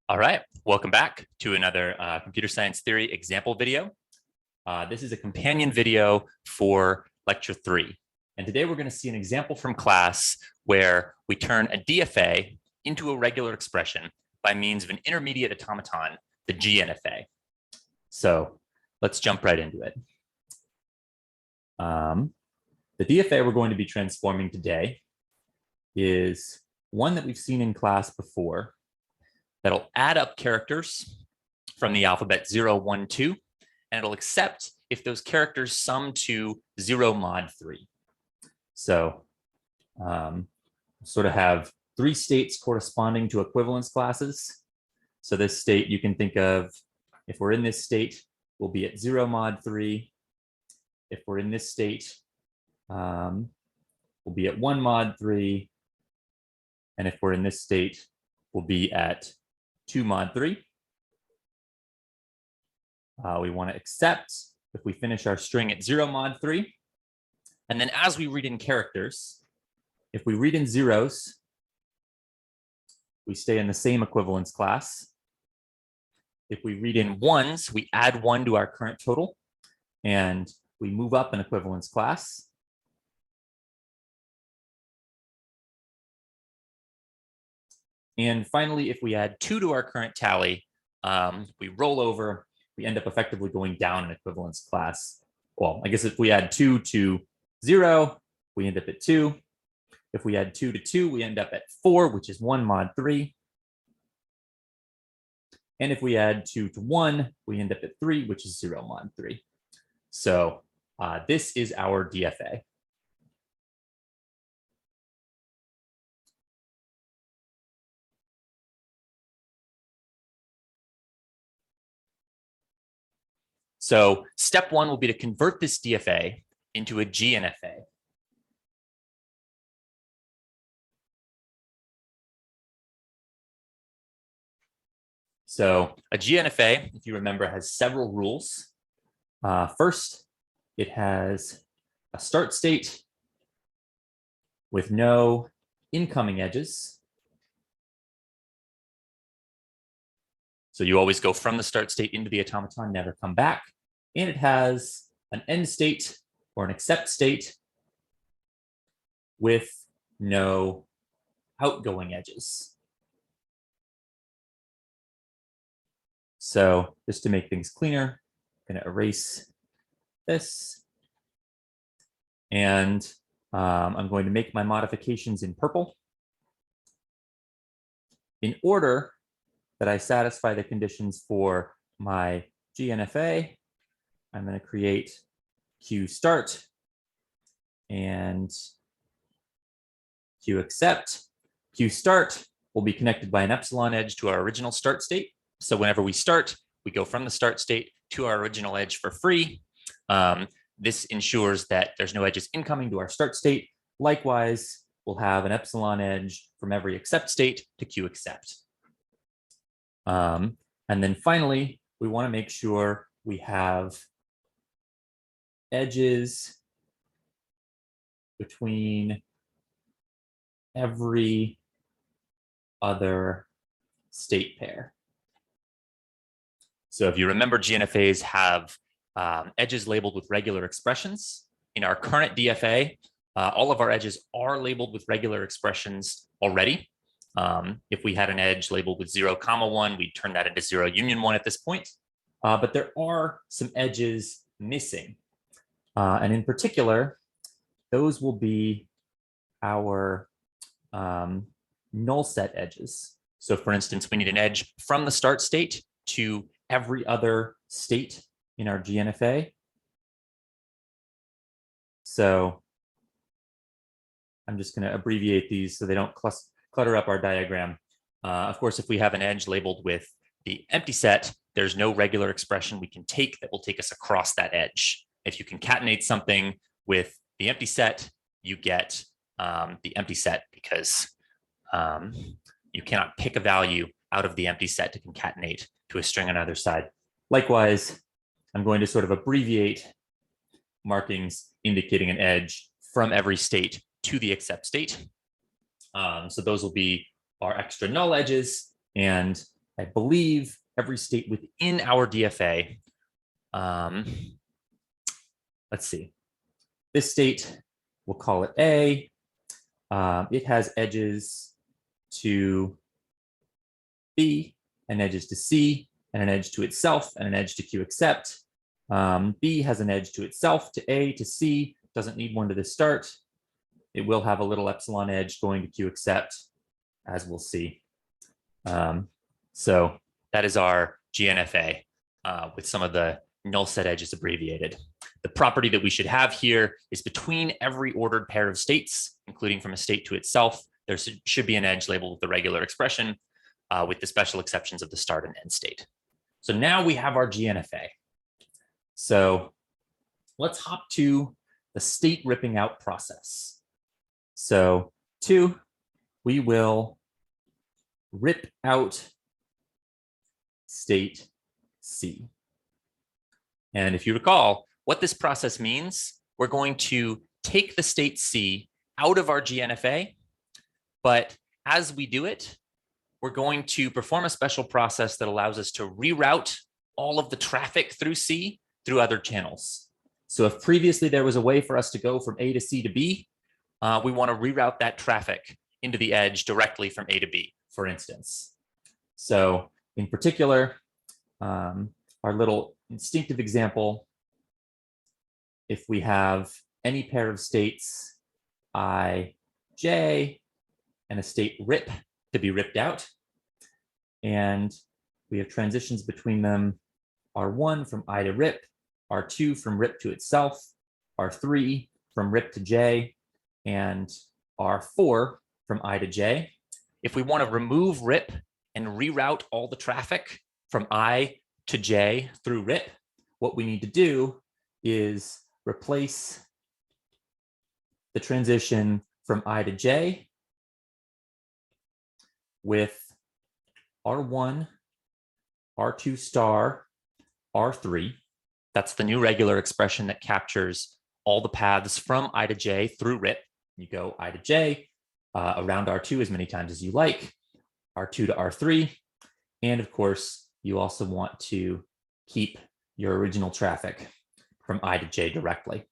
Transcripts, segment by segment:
All right, welcome back to another computer science theory example video. This is a companion video for lecture 3. And today we're going to see an example from class where we turn a DFA into a regular expression by means of an intermediate automaton, the GNFA. So let's jump right into it. The DFA we're going to be transforming today is one that we've seen in class before that'll add up characters from the alphabet 0, 1, 2, and it'll accept if those characters sum to 0 mod 3. So sort of have 3 states corresponding to equivalence classes. So this state you can think of, if we're in this state, we'll be at 0 mod 3. If we're in this state, we'll be at 1 mod 3. And if we're in this state, we'll be at 2 mod 3. We want to accept if we finish our string at 0 mod 3. And then as we read in characters, if we read in zeros, we stay in the same equivalence class. If we read in ones, we add 1 to our current total, and we move up an equivalence class. And finally, if we add 2 to our current tally, we roll over, we end up effectively going down an equivalence class. Well, I guess if we add 2 to 0, we end up at 2. If we add 2 to 2, we end up at 4, which is 1 mod 3. And if we add 2 to 1, we end up at 3, which is 0 mod 3. So this is our DFA. So step 1 will be to convert this DFA into a GNFA. So a GNFA, if you remember, has several rules. First, it has a start state with no incoming edges. So you always go from the start state into the automaton, never come back. And it has an end state or an accept state with no outgoing edges. So just to make things cleaner, I'm going to erase this. And I'm going to make my modifications in purple. In order that I satisfy the conditions for my GNFA, I'm going to create Q start and Q accept. Q start will be connected by an epsilon edge to our original start state. So whenever we start, we go from the start state to our original edge for free. This ensures that there's no edges incoming to our start state. Likewise, we'll have an epsilon edge from every accept state to Q accept. And then finally, we want to make sure we have edges between every other state pair. So if you remember, GNFAs have edges labeled with regular expressions. In our current DFA, all of our edges are labeled with regular expressions already. If we had an edge labeled with 0, 1, we'd turn that into 0 union 1 at this point. But there are some edges missing. And in particular, those will be our null set edges. So for instance, we need an edge from the start state to every other state in our GNFA. So I'm just going to abbreviate these so they don't clutter up our diagram. Of course, if we have an edge labeled with the empty set, there's no regular expression we can take that will take us across that edge. If you concatenate something with the empty set, you get the empty set because you cannot pick a value out of the empty set to concatenate to a string on either side. Likewise, I'm going to sort of abbreviate markings indicating an edge from every state to the accept state. So those will be our extra null edges, and I believe every state within our DFA. Let's see. This state, we'll call it A. It has edges to B, and edges to C, and an edge to itself, and an edge to Q accept. B has an edge to itself, to A, to C, doesn't need one to this start. It will have a little epsilon edge going to Q accept, as we'll see. So that is our GNFA with some of the null set edges abbreviated. The property that we should have here is between every ordered pair of states, including from a state to itself, there should be an edge labeled with the regular expression with the special exceptions of the start and end state. So now we have our GNFA. So let's hop to the state ripping out process. So we will rip out state C. And if you recall, what this process means, we're going to take the state C out of our GNFA, but as we do it, we're going to perform a special process that allows us to reroute all of the traffic through C through other channels. So if previously there was a way for us to go from A to C to B, we want to reroute that traffic into the edge directly from A to B, for instance. So in particular, our little instinctive example, if we have any pair of states I, J, and a state rip to be ripped out, and we have transitions between them, R1 from I to rip, R2 from rip to itself, R3 from rip to J, and R4 from I to J. If we want to remove rip and reroute all the traffic from I to J through rip, what we need to do is replace the transition from I to J with R1, R2 star, R3. That's the new regular expression that captures all the paths from I to J through rip. You go I to J, around R2 as many times as you like, R2 to R3. And of course, you also want to keep your original traffic from I to J directly.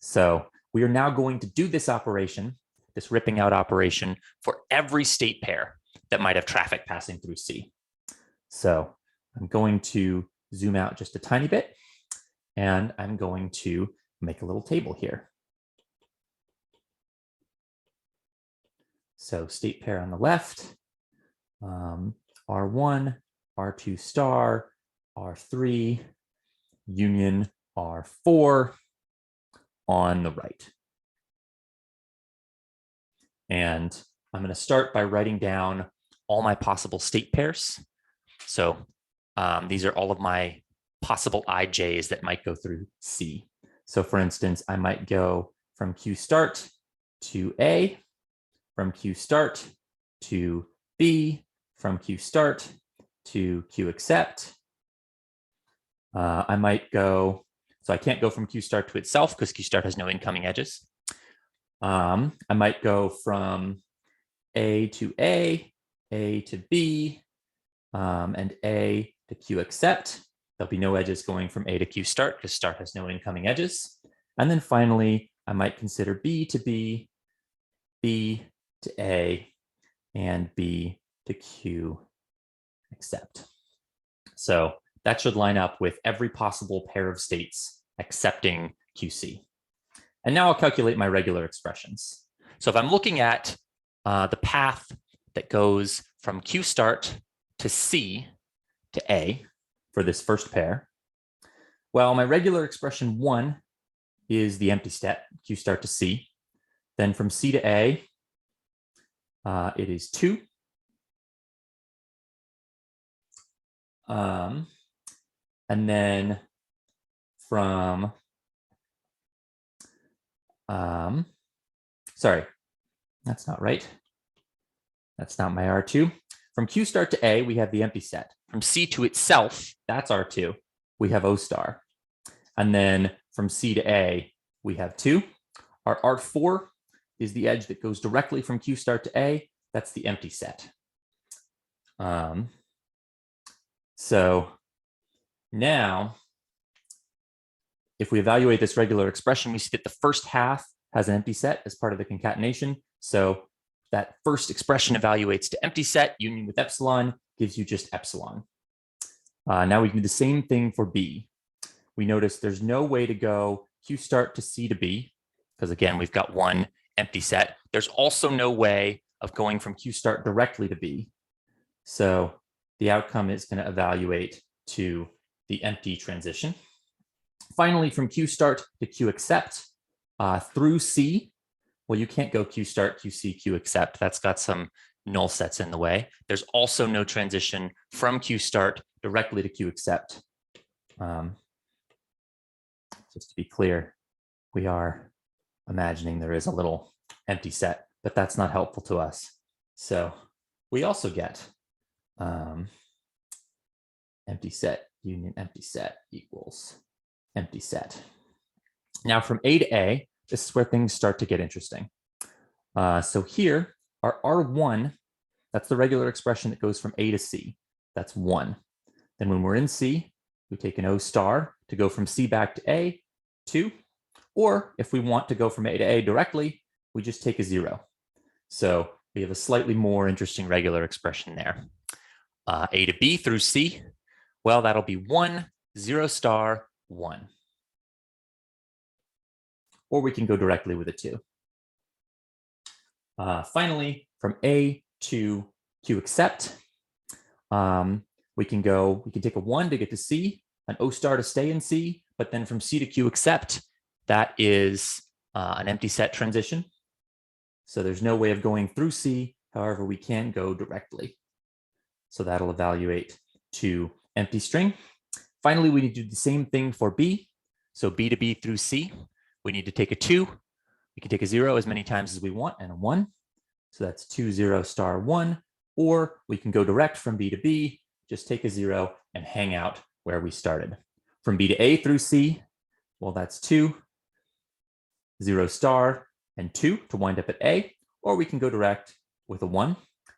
So we are now going to do this operation, this ripping out operation, for every state pair that might have traffic passing through C. So I'm going to zoom out just a tiny bit, and I'm going to make a little table here. So state pair on the left, R1, R2 star, R3, union R4 on the right. And I'm going to start by writing down all my possible state pairs. So these are all of my possible IJs that might go through C. So for instance, I might go from Q start to A, from Q start to B, from Q start to Q accept. I might go, so I can't go from Q start to itself because Q start has no incoming edges. I might go from A to A to B, and A to Q accept. There'll be no edges going from A to Q start because start has no incoming edges. And then finally, I might consider B to B, B to A, and B to Q accept. So that should line up with every possible pair of states accepting QC. And now I'll calculate my regular expressions. So if I'm looking at the path that goes from Q start to C to A for this first pair, well, my regular expression 1 is the empty step, Q start to C. Then from C to A, it is 2. And then from, sorry, that's not right. That's not my R2. From Q start to A, we have the empty set. From C to itself, that's R2. We have O star. And then from C to A, we have 2. Our R4 is the edge that goes directly from Q start to A. That's the empty set. So now, if we evaluate this regular expression, we see that the first half has an empty set as part of the concatenation. So that first expression evaluates to empty set, union with epsilon gives you just epsilon. Now we can do the same thing for B. We notice there's no way to go Q start to C to B, because again, we've got one empty set. There's also no way of going from Q start directly to B. So the outcome is going to evaluate to the empty transition. Finally, from Q start to Q accept through C, well, you can't go Q start, QC, Q accept. That's got some null sets in the way. There's also no transition from Q start directly to Q accept. Just to be clear, we are imagining there is a little empty set, but that's not helpful to us. So we also get empty set union empty set equals empty set. Now from A to A, this is where things start to get interesting. So here, our R1, that's the regular expression that goes from A to C. That's 1. Then when we're in C, we take an O star to go from C back to A, 2. Or if we want to go from A to A directly, we just take a 0. So we have a slightly more interesting regular expression there. A to B through C, well, that'll be 1, 0 star, 1. Or we can go directly with a 2. Finally, from A to Q accept, we can take a 1 to get to C, an O star to stay in C, but then from C to Q accept, that is an empty set transition. So there's no way of going through C. However, we can go directly. So that'll evaluate to empty string. Finally, we need to do the same thing for B. So B to B through C, we need to take a 2. We can take a 0 as many times as we want and a 1. So that's 2, 0 star 1. Or we can go direct from B to B, just take a 0 and hang out where we started. From B to A through C, well, that's 2, 0 star, and 2 to wind up at A. Or we can go direct with a 1.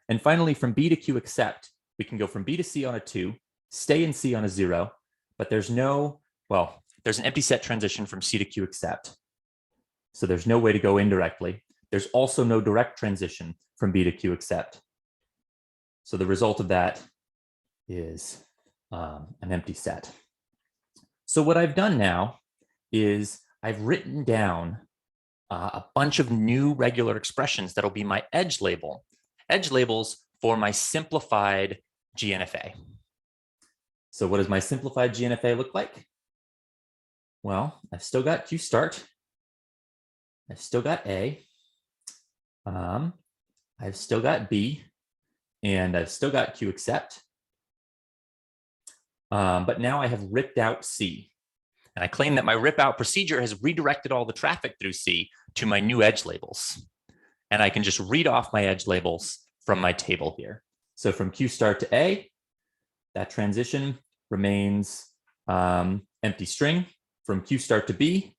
And finally, from B to Q accept, we can go from B to C on a 2, stay in C on a 0, but there's no, well, there's an empty set transition from C to Q accept. So there's no way to go indirectly. There's also no direct transition from B to Q accept. So the result of that is an empty set. So what I've done now is I've written down a bunch of new regular expressions that'll be my edge labels for my simplified GNFA. So what does my simplified GNFA look like? Well, I've still got Q start. I've still got A. I've still got B. And I've still got Q accept. But now I have ripped out C. And I claim that my rip out procedure has redirected all the traffic through C to my new edge labels. And I can just read off my edge labels from my table here. So from Q start to A, that transition remains empty string. From Q start to B,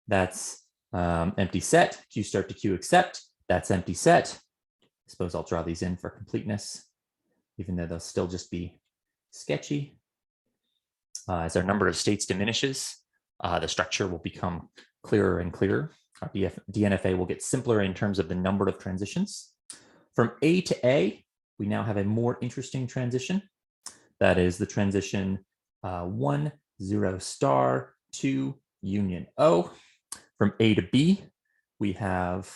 that's empty set. Q start to Q accept, that's empty set. I suppose I'll draw these in for completeness, even though they'll still just be sketchy. As our number of states diminishes, the structure will become clearer and clearer. Our DNFA will get simpler in terms of the number of transitions. From A to A, we now have a more interesting transition. That is the transition 1, 0 star, 2, union O. From A to B, we have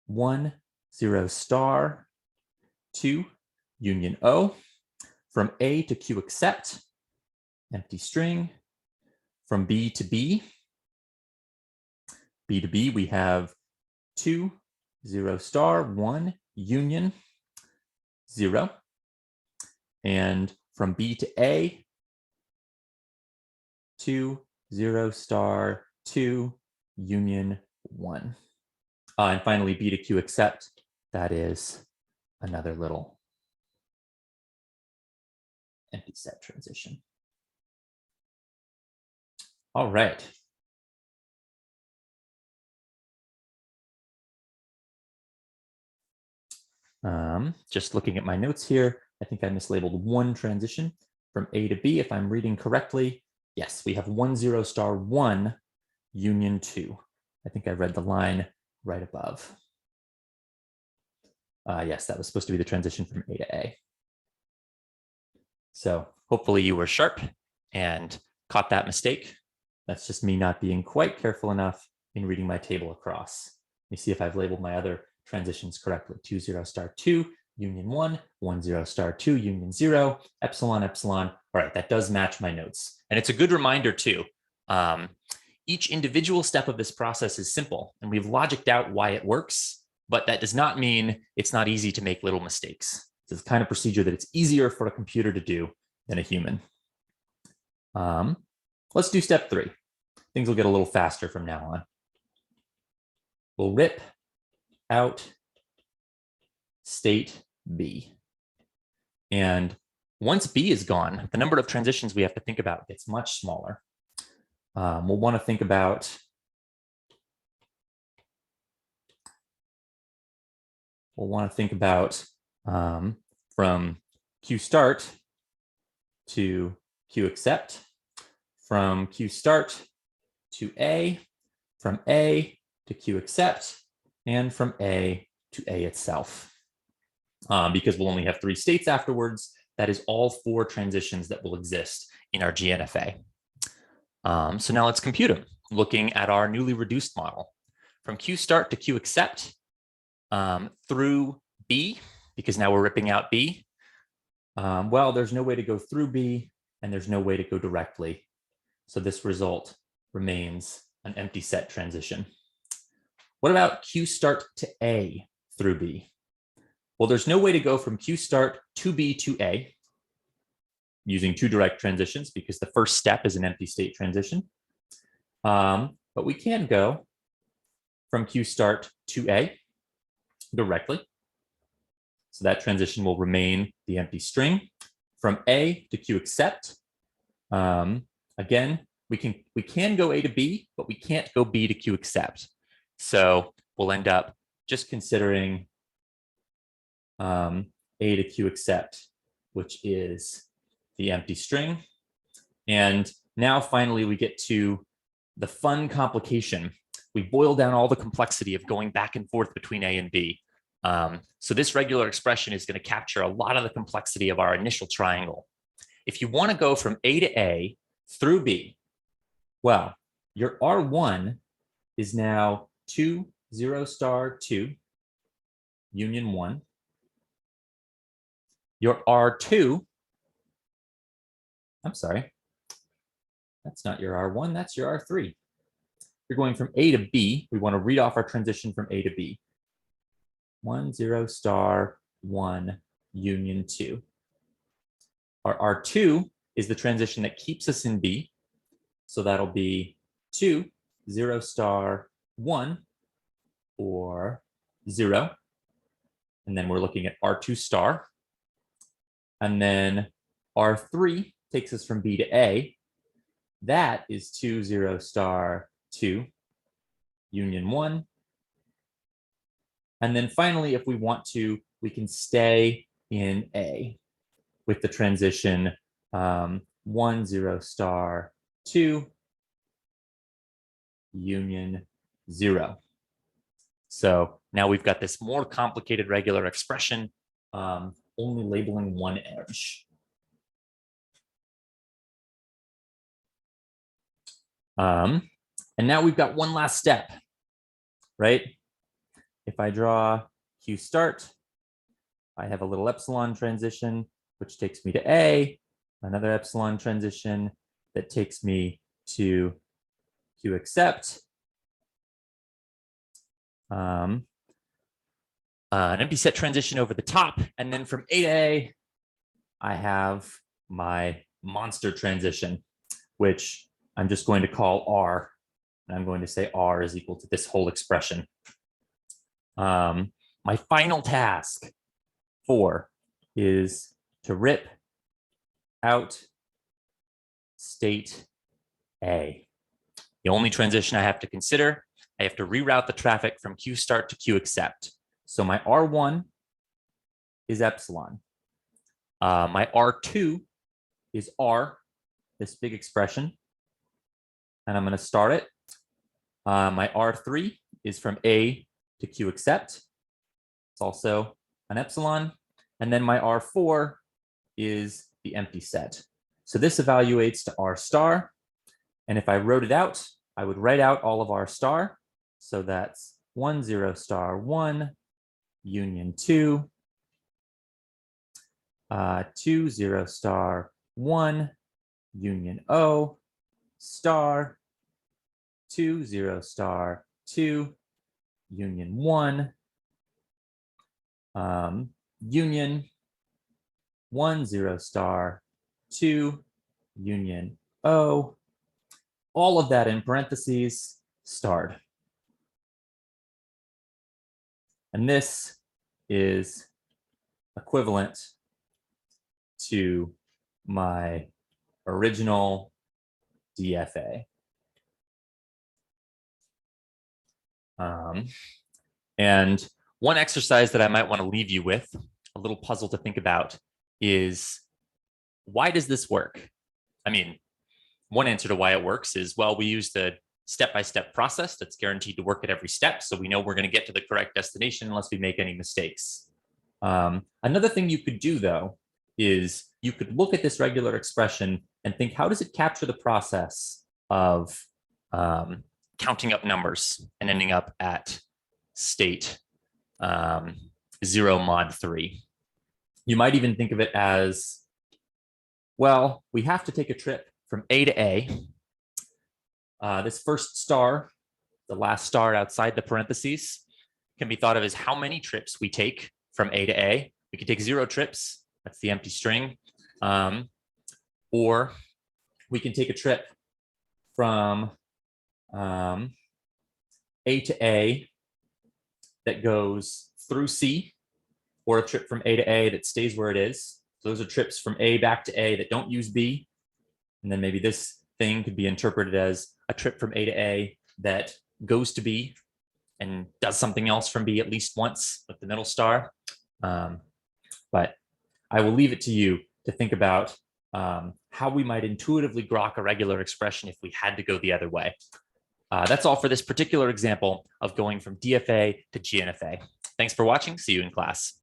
1, 0 star, 2, union O. From A to Q accept, empty string. From B to B, we have 2, 0 star, 1, union, 0. And from B to A, 2, 0 star, 2, union, 1. And finally, B to Q accept, that is another little empty set transition. All right. Just looking at my notes here, I think I mislabeled one transition from A to B. If I'm reading correctly, yes, we have 10 star 1 union 2. I think I read the line right above. Yes, that was supposed to be the transition from A to A. So hopefully you were sharp and caught that mistake. That's just me not being quite careful enough in reading my table across. Let me see if I've labeled my other transitions correctly. 20 star 2, union 1, 10 star 2, union 0, epsilon, epsilon. All right, that does match my notes. And it's a good reminder too. Each individual step of this process is simple, and we've logicked out why it works, but that does not mean it's not easy to make little mistakes. It's the kind of procedure that it's easier for a computer to do than a human. Let's do step 3. Things will get a little faster from now on. We'll rip out state B. And once B is gone, the number of transitions we have to think about gets much smaller. We'll want to think about from Q start to Q accept, from Q start to A, from A to Q accept, and from A to A itself. Because we'll only have 3 states afterwards, that is all 4 transitions that will exist in our GNFA. So now let's compute them, looking at our newly reduced model. From Q start to Q accept through B, because now we're ripping out B. Well, there's no way to go through B, and there's no way to go directly. So this result remains an empty set transition. What about Q start to A through B? Well, there's no way to go from Q start to B to A using 2 direct transitions because the first step is an empty state transition. But we can go from Q start to A directly. So that transition will remain the empty string. From A to Q accept, again, we can go A to B, but we can't go B to Q accept. So we'll end up just considering A to Q accept, which is the empty string. And now finally we get to the fun complication. We boil down all the complexity of going back and forth between A and B. So this regular expression is going to capture a lot of the complexity of our initial triangle. If you want to go from A to A through B, well, your R1 is now 20 star 2, union 1. Your R2, I'm sorry, that's not your R1, that's your R3. You're going from A to B. We want to read off our transition from A to B. 10 star 1, union 2. Our R2 is the transition that keeps us in B. So that'll be 20 star 1 or 0. And then we're looking at R2 star. And then R3 takes us from B to A. That is 20 star 2, union 1. And then finally, if we want to, we can stay in A with the transition 10 star 2, union 0. So now we've got this more complicated regular expression, only labeling one edge. And now we've got one last step, right? If I draw Q start, I have a little epsilon transition, which takes me to A, another epsilon transition that takes me to Q accept, an empty set transition over the top, and then from A to A, I have my monster transition, which I'm just going to call R, and I'm going to say R is equal to this whole expression. My final task 4 is to rip out state A. The only transition I have to consider, I have to reroute the traffic from Q start to Q accept. So my R1 is epsilon. My R2 is R, this big expression, and I'm going to start it. My R3 is from A to Q except. It's also an epsilon. And then my R4 is the empty set. So this evaluates to R star. And if I wrote it out, I would write out all of R star. So that's 1, 0 star 1, union 2, 2, 0 star 1, union O, star, 2, 0 star 2, union 1, union 1, 0 star 2, union O, all of that in parentheses, starred. And this is equivalent to my original DFA. And one exercise that I might want to leave you with, a little puzzle to think about, is why does this work? I mean, one answer to why it works is, well, we use the step-by-step process that's guaranteed to work at every step. So we know we're going to get to the correct destination unless we make any mistakes. Another thing you could do, though, is you could look at this regular expression and think, how does it capture the process of counting up numbers and ending up at state 0 mod 3? You might even think of it as, well, we have to take a trip from A to A. This first star, the last star outside the parentheses, can be thought of as how many trips we take from A to A. We could take 0 trips, that's the empty string, or we can take a trip from A to A that goes through C, or a trip from A to A that stays where it is. So those are trips from A back to A that don't use B. And then maybe this thing could be interpreted as a trip from A to A that goes to B and does something else from B at least once with the middle star. But I will leave it to you to think about how we might intuitively grok a regular expression if we had to go the other way. That's all for this particular example of going from DFA to GNFA. Thanks for watching. See you in class.